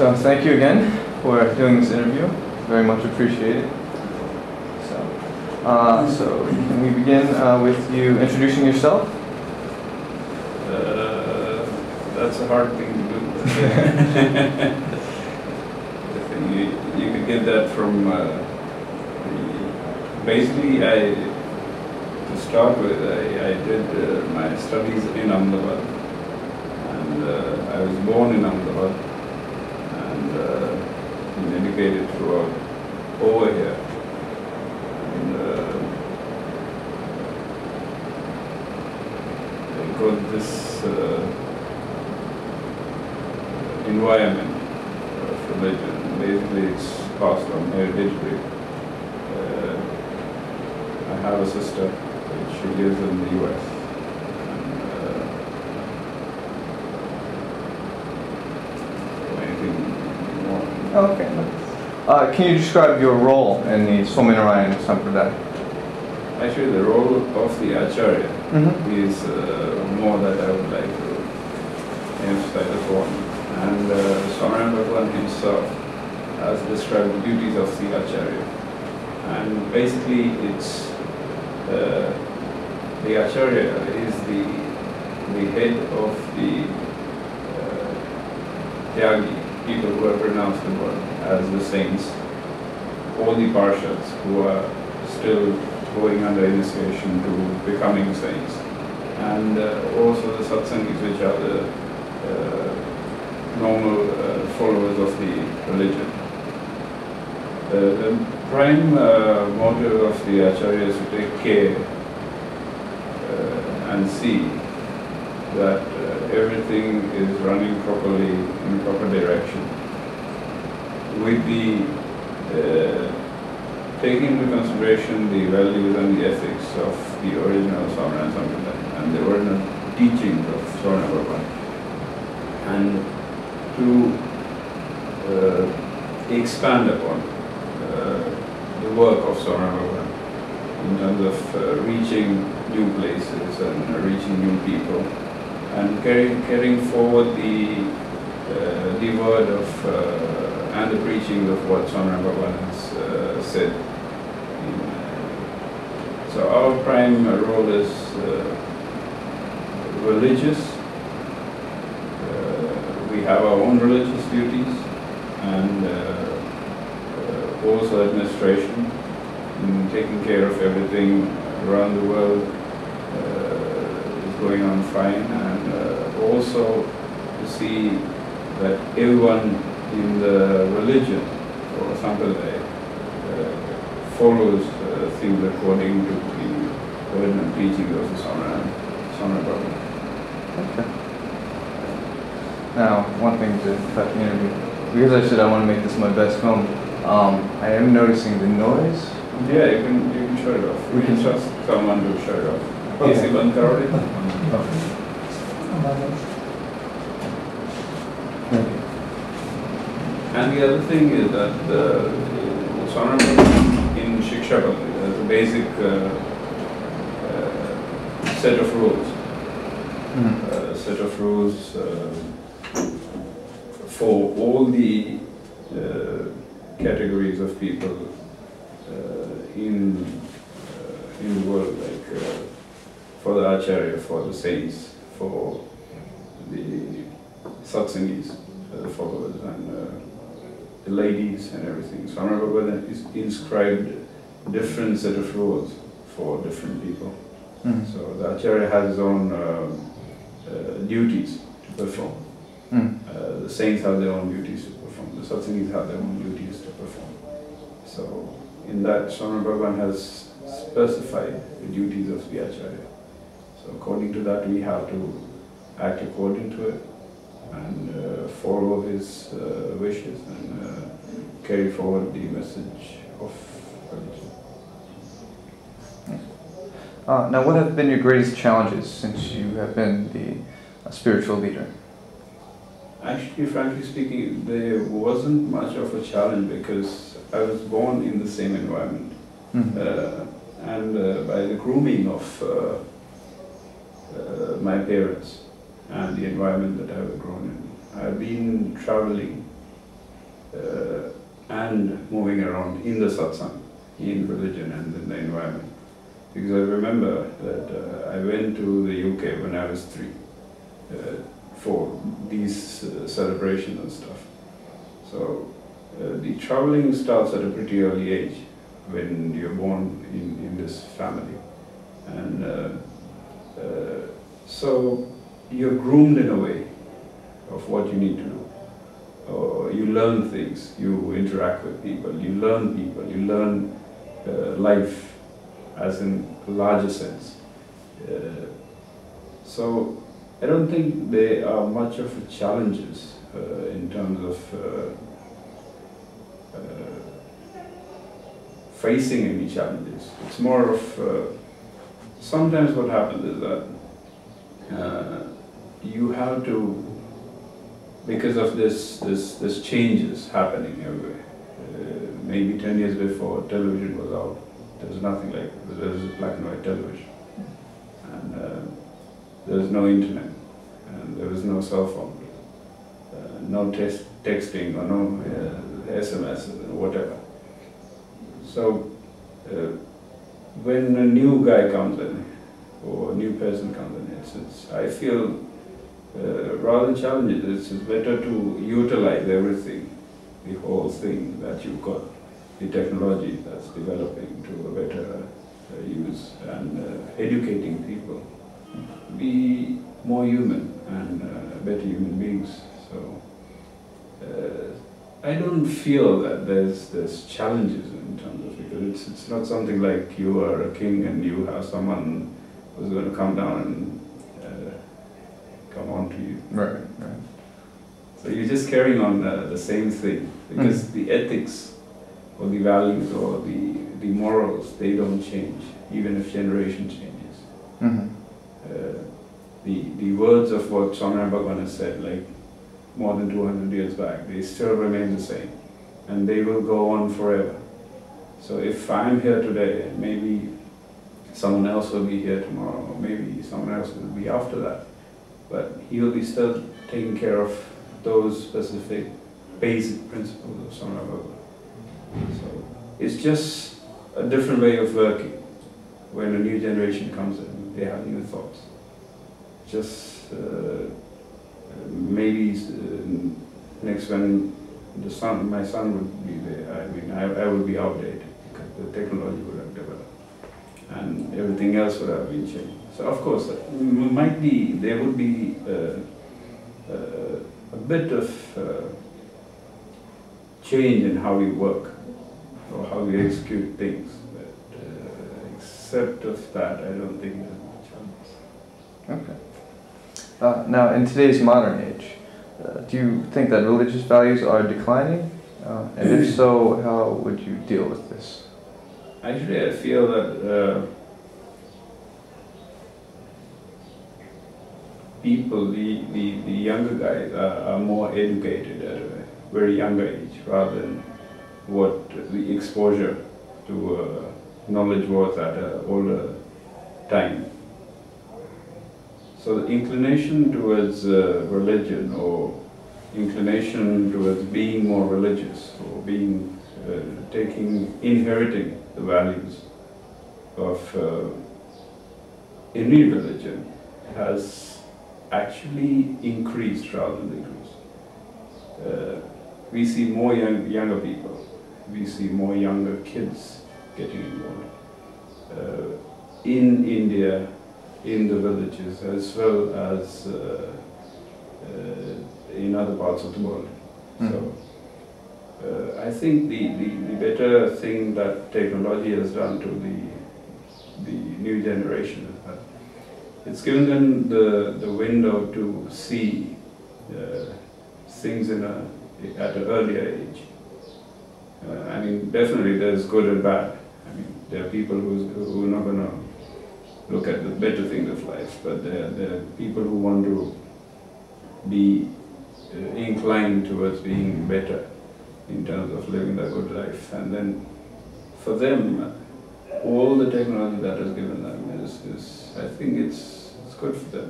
So thank you again for doing this interview. Very much appreciated. So can we begin with you introducing yourself? That's a hard thing to do. You could get that from basically, to start with, I did my studies in Ahmedabad, and I was born in Ahmedabad and been educated throughout over here. And I got this environment of religion. Basically, it's passed on hereditary. I have a sister, she lives in the US. And, anything more? Okay. Can you describe your role in the Swaminarayan Sampradaya? Actually, the role of the Acharya is more that I would like to emphasize upon. And Swaminarayan Bhagavan himself has described the duties of the Acharya. And basically, it's the Acharya is the head of the Tyagi, people who have pronounced the word as the saints, all the Parshads who are still going under initiation to becoming saints, and also the Satsangis, which are the normal followers of the religion. The prime motive of the Acharya is to take care and see that everything is running properly in proper direction, with the taking into consideration the values and the ethics of the original Swaminarayan Sampradaya and the original teachings of Swaminarayan Bhagavan, and to expand upon the work of Swaminarayan Bhagavan in terms of reaching new places and reaching new people, and carrying forward the word of and the preaching of what Swaminarayan Bhagavan has said. So our prime role is religious. We have our own religious duties, and also administration, in taking care of everything around the world is going on fine, and also to see that everyone in the religion or Sampradaya follows things according to the original teachings of the Swaminarayan Bhagavan. Okay. Now, one thing to cut the interview, because I said I want to make this my best film, I am noticing the noise. Yeah, you can shut it off. We can trust someone to shut it off. Okay. AC band karo de. And the other thing is that Swaminarayan in Shiksha Bhakti, there's a basic set of rules. Set of rules for all the categories of people in the world, like for the Acharya, for the saints, for the Satsangis, the followers, and the ladies and everything. So Swaminarayan is inscribed different set of rules for different people. So the Acharya has his own duties to perform. The saints have their own duties to perform. The Satsangis have their own duties to perform. So in that, Swaminarayan Bhagavan has specified the duties of the Acharya. So according to that, we have to act according to it and follow his wishes and carry forward the message of religion. Now, what have been your greatest challenges since you have been the spiritual leader? Actually, frankly speaking, there wasn't much of a challenge because I was born in the same environment. And by the grooming of my parents and the environment that I was grown in, I've been traveling and moving around in the satsang, in religion and in the environment. Because I remember that I went to the UK when I was 3 for these celebrations and stuff. So the traveling starts at a pretty early age when you're born in this family. And so you're groomed in a way of what you need to do. You learn things, you interact with people, you learn life as in a larger sense. So I don't think there are much of challenges in terms of facing any challenges. It's more of, sometimes what happens is that you have to, because of this changes happening everywhere. Maybe 10 years before television was out, there was nothing like it. There was black and white television. And there was no internet, and there was no cell phone, no texting or no SMS or whatever. So when a new guy comes in, or a new person comes in, I feel rather than challenges, it's better to utilize everything, the whole thing that you've got, the technology that's developing to a better use, and educating people, be more human and better human beings. So I don't feel that there's challenges in terms of, because it's not something like you are a king and you have someone who's going to come down and come on to you. Right. So you're just carrying on the same thing, because the ethics or the values or the morals, they don't change, even if generation changes. The words of what Swami Bhagavan has said, like more than 200 years back, they still remain the same, and they will go on forever. So if I'm here today, maybe someone else will be here tomorrow, or maybe someone else will be after that, but he will be still taking care of those specific basic principles of Swami Bhagavan. So it's just a different way of working. When a new generation comes in, they have new thoughts. Just maybe next when my son would be there, I mean, I would be outdated, because the technology would have developed and everything else would have been changed. So of course, there would be a bit of change in how we work or how we execute things, but except of that, I don't think there's much challenges. Okay. Now, in today's modern age, do you think that religious values are declining? And if so, how would you deal with this? Actually, I feel that people, the younger guys are more educated at a very younger age, rather than what the exposure to knowledge was at an older time. So the inclination towards religion, or inclination towards being more religious, or being inheriting the values of any religion, has actually increased rather than decreased. We see more younger people, we see more younger kids getting involved in India, in the villages, as well as in other parts of the world. So I think the better thing that technology has done to the new generation is that it's given them the window to see things at an earlier age. I mean, definitely there's good and bad. I mean, there are people who are not going to look at the better things of life, but there are people who want to be inclined towards being better in terms of living a good life. And then for them, all the technology that is given them is I think it's good for them.